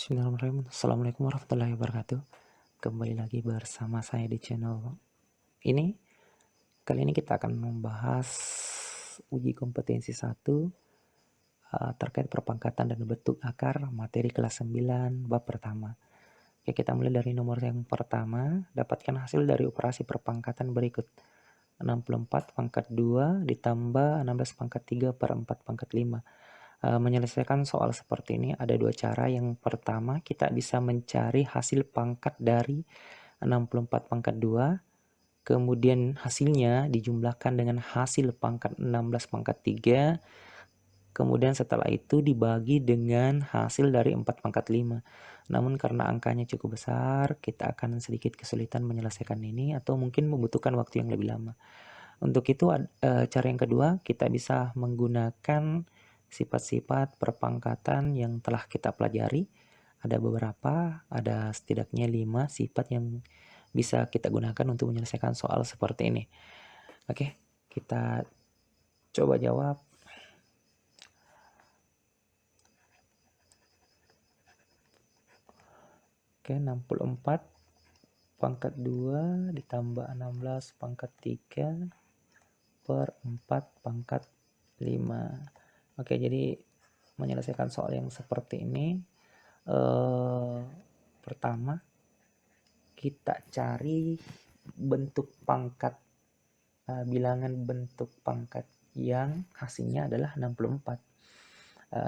Bismillahirrahmanirrahim. Assalamualaikum warahmatullahi wabarakatuh. Kembali lagi bersama saya di channel ini. Kali ini kita akan membahas uji kompetensi 1 terkait perpangkatan dan bentuk akar materi kelas 9 bab pertama. Oke, kita mulai dari nomor yang pertama. Dapatkan hasil dari operasi perpangkatan berikut. 64 pangkat 2 ditambah 16 pangkat 3 per 4 pangkat 5. Menyelesaikan soal seperti ini ada dua cara. Yang pertama, kita bisa mencari hasil pangkat dari 64 pangkat 2, kemudian hasilnya dijumlahkan dengan hasil pangkat 16 pangkat 3, kemudian setelah itu dibagi dengan hasil dari 4 pangkat 5. Namun karena angkanya cukup besar, kita akan sedikit kesulitan menyelesaikan ini atau mungkin membutuhkan waktu yang lebih lama. Untuk itu cara yang kedua, kita bisa menggunakan sifat-sifat perpangkatan yang telah kita pelajari. Ada beberapa, ada setidaknya 5 sifat yang bisa kita gunakan untuk menyelesaikan soal seperti ini. Oke, kita coba jawab. Oke, 64 pangkat 2 ditambah 16 pangkat 3 per 4 pangkat 5. Oke, jadi menyelesaikan soal yang seperti ini, pertama kita cari bentuk pangkat, bilangan bentuk pangkat yang hasilnya adalah 64.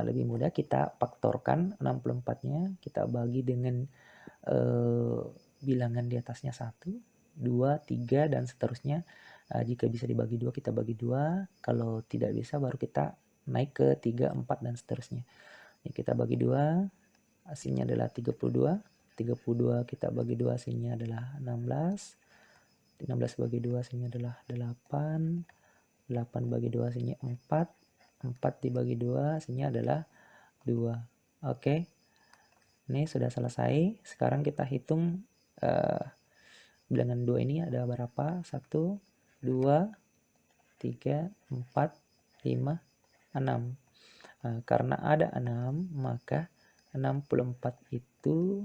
Lebih mudah kita faktorkan 64-nya, kita bagi dengan bilangan di atasnya 1, 2, 3, dan seterusnya. Jika bisa dibagi 2, kita bagi 2. Kalau tidak bisa, baru kita naik ke 3, 4, dan seterusnya. Ini kita bagi 2, hasilnya adalah 32. 32 kita bagi 2, hasilnya adalah 16. 16 bagi 2, hasilnya adalah 8. 8 bagi 2, hasilnya 4. 4 dibagi 2, hasilnya adalah 2. Oke. Ini sudah selesai. Sekarang kita hitung bilangan 2 ini ada berapa? 1, 2, 3, 4, 5, 6. Karena ada 6, maka 64 itu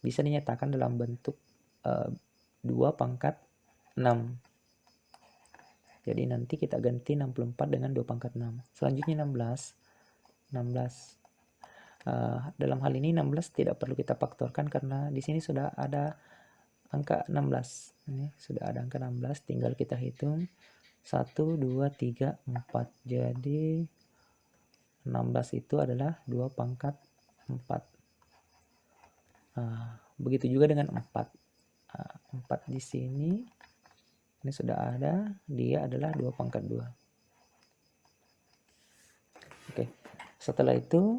bisa dinyatakan dalam bentuk 2 pangkat 6. Jadi nanti kita ganti 64 dengan 2 pangkat 6. Selanjutnya 16. Dalam hal ini 16 tidak perlu kita faktorkan karena di sini sudah ada angka 16. Ini sudah ada angka 16, tinggal kita hitung 1, 2, 3, 4. Jadi 16 itu adalah 2 pangkat 4. Begitu juga dengan 4. 4 di sini. Ini sudah ada, dia adalah 2 pangkat 2. Oke. Setelah itu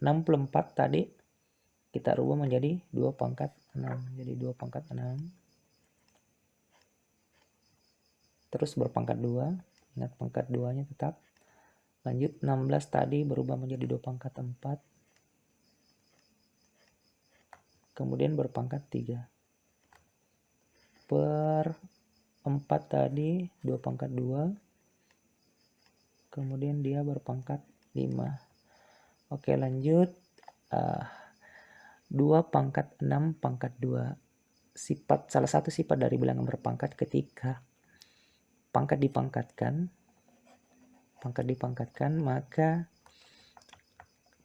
64 tadi kita rubah menjadi 2 pangkat 6. Jadi 2 pangkat 6. Terus berpangkat 2. Ingat pangkat 2-nya tetap. Lanjut 16 tadi berubah menjadi 2 pangkat 4. Kemudian berpangkat 3. Per 4 tadi 2 pangkat 2. Kemudian dia berpangkat 5. Oke, lanjut 2 pangkat 6 pangkat 2. Salah satu sifat dari bilangan berpangkat ketika pangkat dipangkatkan, maka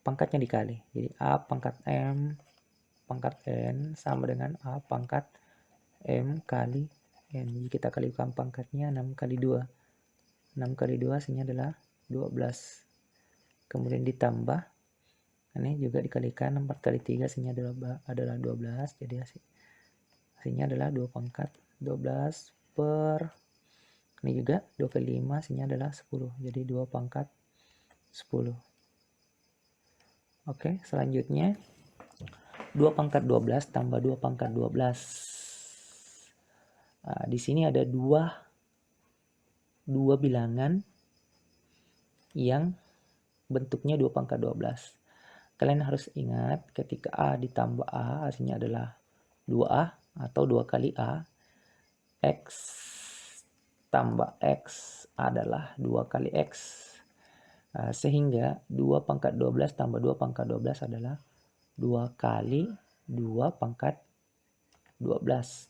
pangkatnya dikali. Jadi A pangkat M pangkat N sama dengan A pangkat M kali N. Jadi kita kalikan pangkatnya 6 kali 2. 6 kali 2 hasilnya adalah 12. Kemudian ditambah, ini juga dikalikan 4 kali 3 hasilnya adalah 12. Jadi hasilnya adalah 2 pangkat 12 per, ini juga 2 kali 5 hasilnya adalah 10. Jadi 2 pangkat 10. Oke, selanjutnya 2 pangkat 12 tambah 2 pangkat 12. Di sini ada dua bilangan yang bentuknya 2 pangkat 12. Kalian harus ingat ketika A ditambah A hasilnya adalah 2A atau 2 kali A. X tambah X adalah 2 kali X. Sehingga 2 pangkat 12 tambah 2 pangkat 12 adalah 2 kali 2 pangkat 12.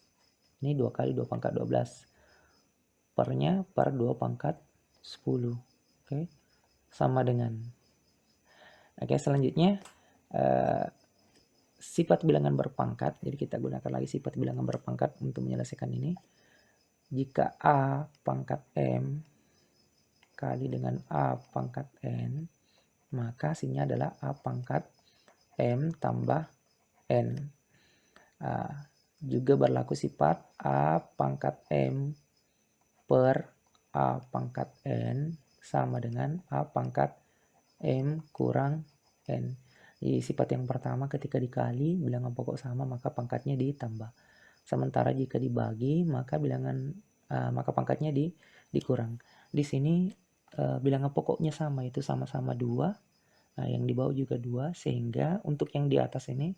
Ini 2 kali 2 pangkat 12. Pernya per 2 pangkat 10. Oke. Sama dengan. Oke, selanjutnya sifat bilangan berpangkat. Jadi kita gunakan lagi sifat bilangan berpangkat untuk menyelesaikan ini. Jika A pangkat M kali dengan A pangkat N, maka hasilnya adalah A pangkat M tambah N. Juga berlaku sifat A pangkat M per A pangkat N sama dengan A pangkat M kurang N. Jadi sifat yang pertama ketika dikali bilangan pokok sama maka pangkatnya ditambah. Sementara jika dibagi maka maka pangkatnya dikurang. Di sini bilangan pokoknya sama, itu sama-sama 2. Nah, yang di bawah juga 2, sehingga untuk yang di atas ini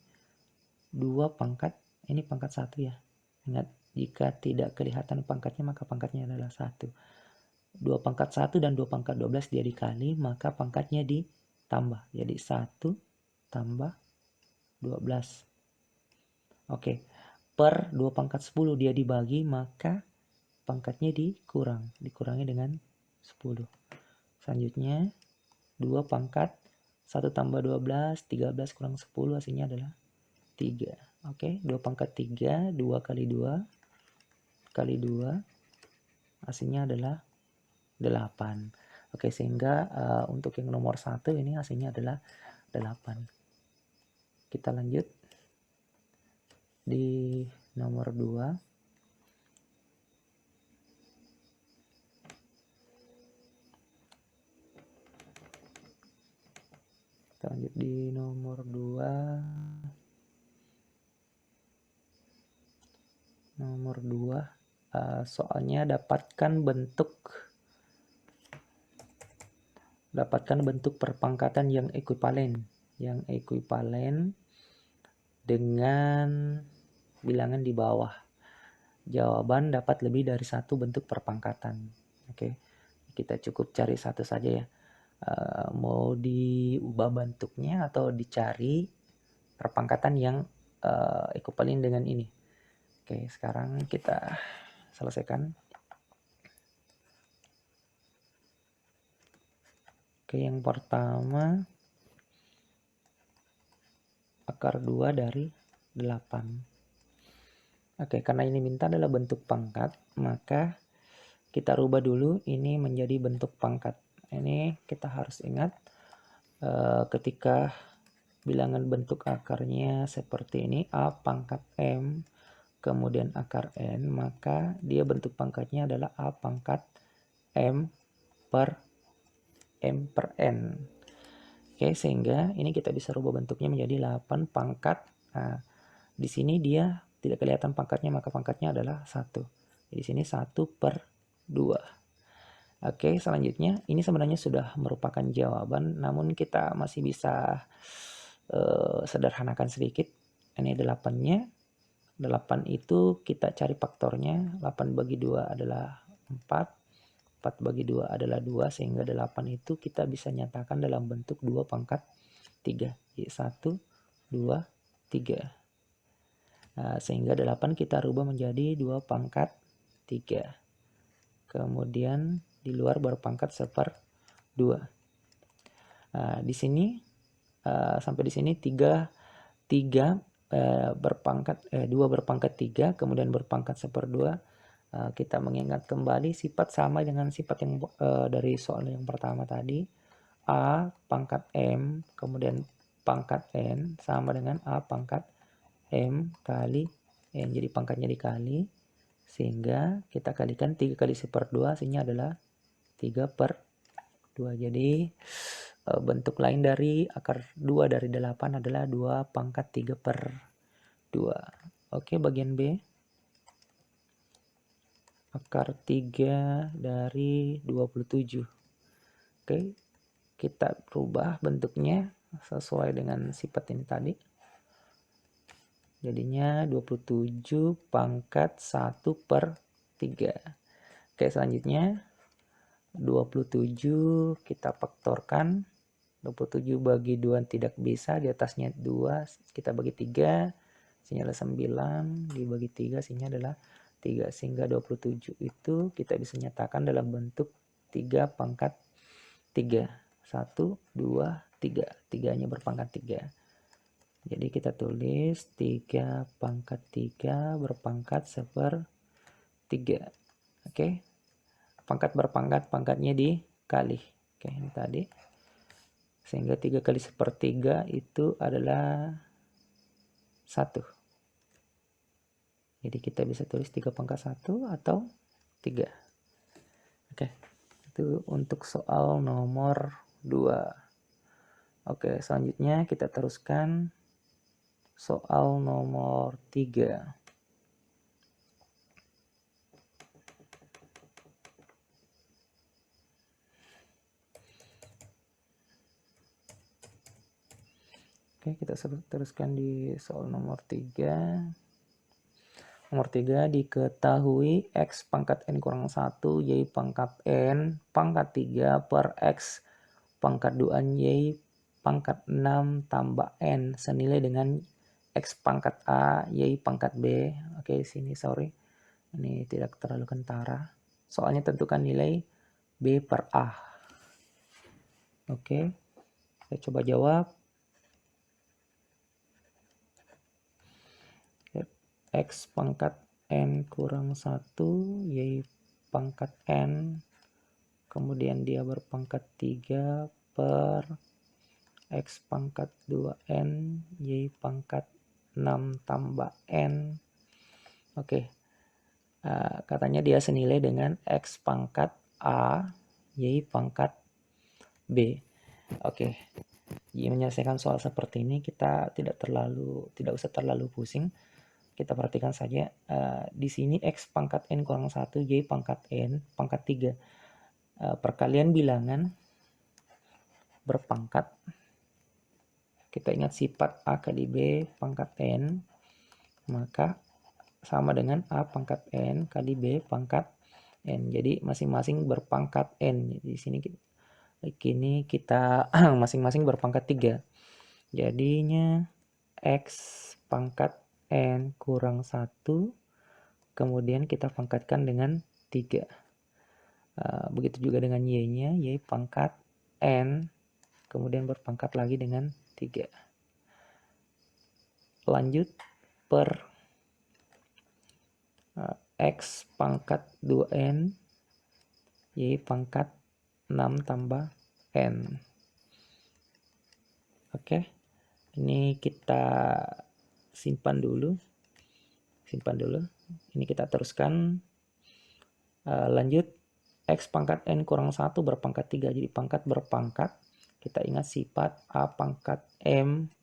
2 pangkat, ini pangkat 1 ya. Ingat, jika tidak kelihatan pangkatnya maka pangkatnya adalah 1. 2 pangkat 1 dan 2 pangkat 12 dia dikali, maka pangkatnya ditambah. Jadi 1 tambah 12. Oke, per 2 pangkat 10 dia dibagi, maka pangkatnya dikurangi dengan 10. Selanjutnya 2 pangkat 1 tambah 12, 13 kurang 10 hasilnya adalah 3. Oke, 2 pangkat 3, 2 kali 2 kali 2 hasilnya adalah 8. Oke, sehingga untuk yang nomor 1 ini hasilnya adalah 8. Kita lanjut di nomor 2. Kita lanjut di nomor 2. Nomor 2, soalnya dapatkan bentuk perpangkatan yang ekuivalen dengan bilangan di bawah. Jawaban dapat lebih dari satu bentuk perpangkatan. Oke, kita cukup cari satu saja ya. Mau diubah bentuknya atau dicari perpangkatan yang ekuivalen dengan ini. Oke, sekarang kita selesaikan. Oke, yang pertama akar 2 dari 8. Oke, karena ini minta adalah bentuk pangkat, maka kita rubah dulu ini menjadi bentuk pangkat. Ini kita harus ingat ketika bilangan bentuk akarnya seperti ini, A pangkat M, kemudian akar N, maka dia bentuk pangkatnya adalah A pangkat M per N. Oke, sehingga ini kita bisa rubah bentuknya menjadi 8 pangkat. Nah, di sini dia tidak kelihatan pangkatnya, maka pangkatnya adalah 1. Di sini 1 per 2. Oke, selanjutnya ini sebenarnya sudah merupakan jawaban, namun kita masih bisa sederhanakan sedikit. Ini 8-nya. 8 itu kita cari faktornya. 8 bagi 2 adalah 4. 4 bagi 2 adalah 2, sehingga 8 itu kita bisa nyatakan dalam bentuk 2 pangkat 3. Jadi 1, 2, 3. Nah, sehingga 8 kita rubah menjadi 2 pangkat 3. Kemudian di luar berpangkat 1/2. Nah, di sini sampai di sini 2 berpangkat 3, kemudian berpangkat 1/2. Kita mengingat kembali sifat sama dengan sifat yang dari soal yang pertama tadi. A pangkat M kemudian pangkat N sama dengan A pangkat M kali N. Jadi pangkatnya dikali, sehingga kita kalikan 3 kali 1/2 hasilnya adalah 3/2. Jadi bentuk lain dari akar 2 dari 8 adalah 2 pangkat 3/2. Oke, bagian B. Akar 3 dari 27. Oke, kita rubah bentuknya sesuai dengan sifat ini tadi. Jadinya 27 pangkat 1/3. Oke, selanjutnya 27 kita faktorkan. 27 bagi 2 tidak bisa, di atasnya 2, kita bagi 3, hasilnya adalah 9, dibagi 3, hasilnya adalah 3. Sehingga 27 itu kita bisa nyatakan dalam bentuk 3 pangkat 3. 1, 2, 3. 3-nya berpangkat 3. Jadi kita tulis 3 pangkat 3 berpangkat 1/3. Oke. Pangkat berpangkat, pangkatnya dikali. Oke, ini tadi. Sehingga 3 kali 1/3 itu adalah 1. Jadi kita bisa tulis 3 pangkat 1 atau 3. Oke, itu untuk soal nomor 2. Oke, selanjutnya kita teruskan soal nomor 3. Oke, kita teruskan di soal nomor 3. Nomor 3, diketahui X pangkat N kurang 1 Y pangkat N pangkat 3 per X pangkat 2 Y pangkat 6 tambah N senilai dengan X pangkat A Y pangkat B. Oke, di sini sorry. Ini tidak terlalu kentara. Soalnya tentukan nilai B per A. Oke, saya coba jawab. X pangkat N kurang 1 Y pangkat N, kemudian dia berpangkat 3 per X pangkat 2N Y pangkat 6 tambah N. Oke, katanya dia senilai dengan X pangkat A Y pangkat B. Oke, menyelesaikan soal seperti ini kita tidak usah terlalu pusing. Kita perhatikan saja di sini X pangkat N kurang 1 Y pangkat N pangkat 3. Perkalian bilangan berpangkat. Kita ingat sifat A kali B pangkat N, maka sama dengan A pangkat N kali B pangkat N. Jadi masing-masing berpangkat N. Di sini kita masing-masing berpangkat 3. Jadinya X pangkat N kurang 1, kemudian kita pangkatkan dengan 3. Begitu juga dengan Y-nya, Y pangkat N, kemudian berpangkat lagi dengan 3. Lanjut per X pangkat 2N, Y pangkat 6 tambah N. Oke, ini kita simpan dulu. Ini kita teruskan. Lanjut, X pangkat N kurang 1 berpangkat 3. Jadi pangkat berpangkat. Kita ingat sifat A pangkat M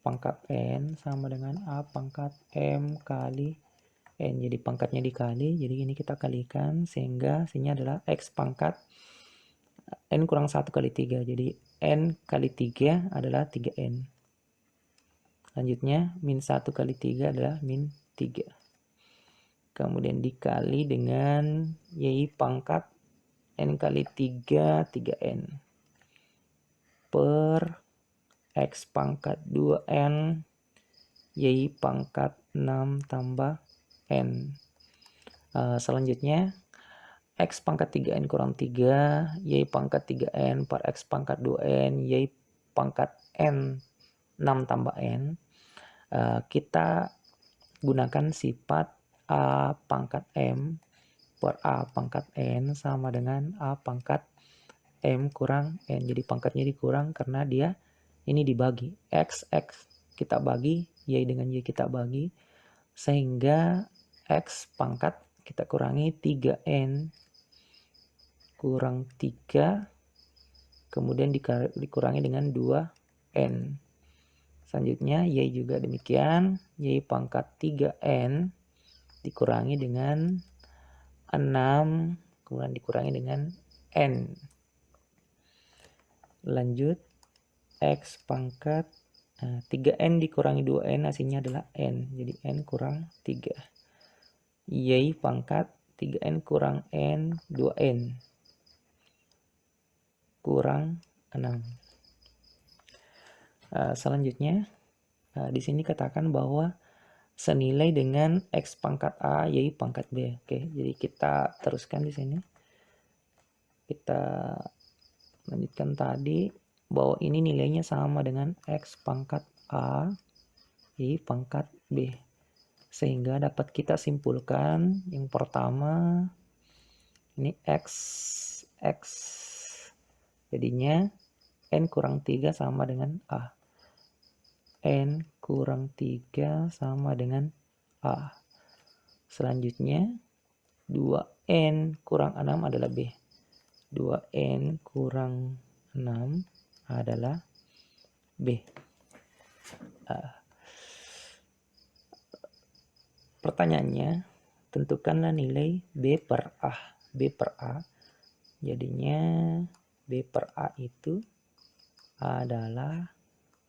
pangkat N sama dengan A pangkat M kali N. Jadi pangkatnya dikali. Jadi ini kita kalikan sehingga hasilnya adalah X pangkat N kurang 1 kali 3. Jadi N kali 3 adalah 3N. Lanjutnya, min 1 kali 3 adalah min 3. Kemudian dikali dengan Y pangkat N kali 3, 3N. Per X pangkat 2N, Y pangkat 6 tambah N. Selanjutnya, X pangkat 3N kurang 3, Y pangkat 3N per X pangkat 2N, Y pangkat N 6 tambah N. Kita gunakan sifat A pangkat M per A pangkat N sama dengan A pangkat M kurang N. Jadi pangkatnya dikurang karena dia ini dibagi. X kita bagi, Y dengan Y kita bagi. Sehingga X pangkat kita kurangi 3N kurang 3. Kemudian dikurangi dengan 2N. Selanjutnya Y juga demikian, Y pangkat 3N dikurangi dengan 6, kemudian dikurangi dengan N. Lanjut, X pangkat 3N dikurangi 2N hasilnya adalah N, jadi N kurang 3. Y pangkat 3N kurang N, 2N kurang 6. Selanjutnya, di sini katakan bahwa senilai dengan X pangkat A Y pangkat B. Oke, jadi kita teruskan di sini. Kita lanjutkan tadi bahwa ini nilainya sama dengan X pangkat A Y pangkat B. Sehingga dapat kita simpulkan yang pertama ini X jadinya N kurang 3 sama dengan A. N kurang 3 sama dengan A. Selanjutnya 2N kurang 6 adalah B. 2N kurang 6 adalah B. Pertanyaannya, tentukanlah nilai B per A. B per A. Jadinya B per A itu adalah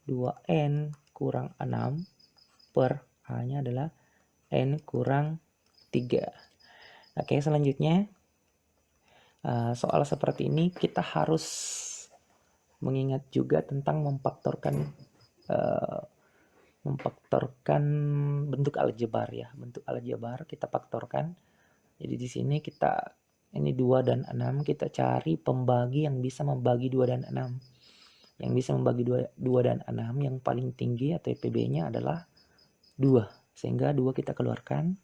2N kurang 6 per A-nya adalah N kurang 3. Oke, selanjutnya soal seperti ini kita harus mengingat juga tentang memfaktorkan bentuk aljabar ya. Bentuk aljabar kita faktorkan. Jadi di sini kita ini 2 dan 6 kita cari pembagi yang bisa membagi 2 dan 6. Yang bisa membagi 2 dan 6 yang paling tinggi atau PB-nya adalah 2. Sehingga 2 kita keluarkan.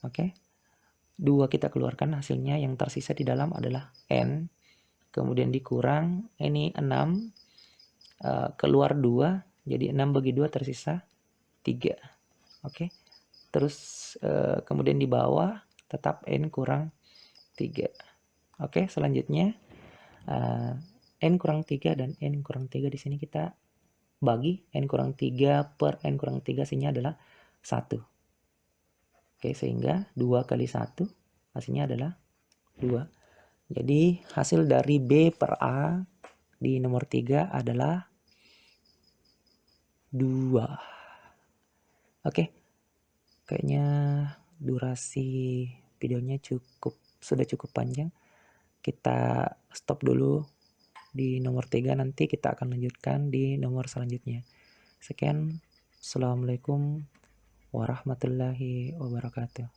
Oke. 2 kita keluarkan, hasilnya yang tersisa di dalam adalah N. Kemudian dikurang ini 6 keluar 2, jadi 6 bagi 2 tersisa 3. Oke. Terus kemudian di bawah tetap N kurang 3. Oke, selanjutnya N kurang 3 dan N kurang 3 di sini kita bagi. N kurang 3 per N kurang 3 hasilnya adalah 1. Oke, sehingga 2 kali 1 hasilnya adalah 2. Jadi hasil dari B per A di nomor 3 adalah 2. Oke, kayaknya durasi videonya sudah cukup panjang. Kita stop dulu di nomor 3, nanti kita akan lanjutkan di nomor selanjutnya. Sekian, Assalamualaikum warahmatullahi wabarakatuh.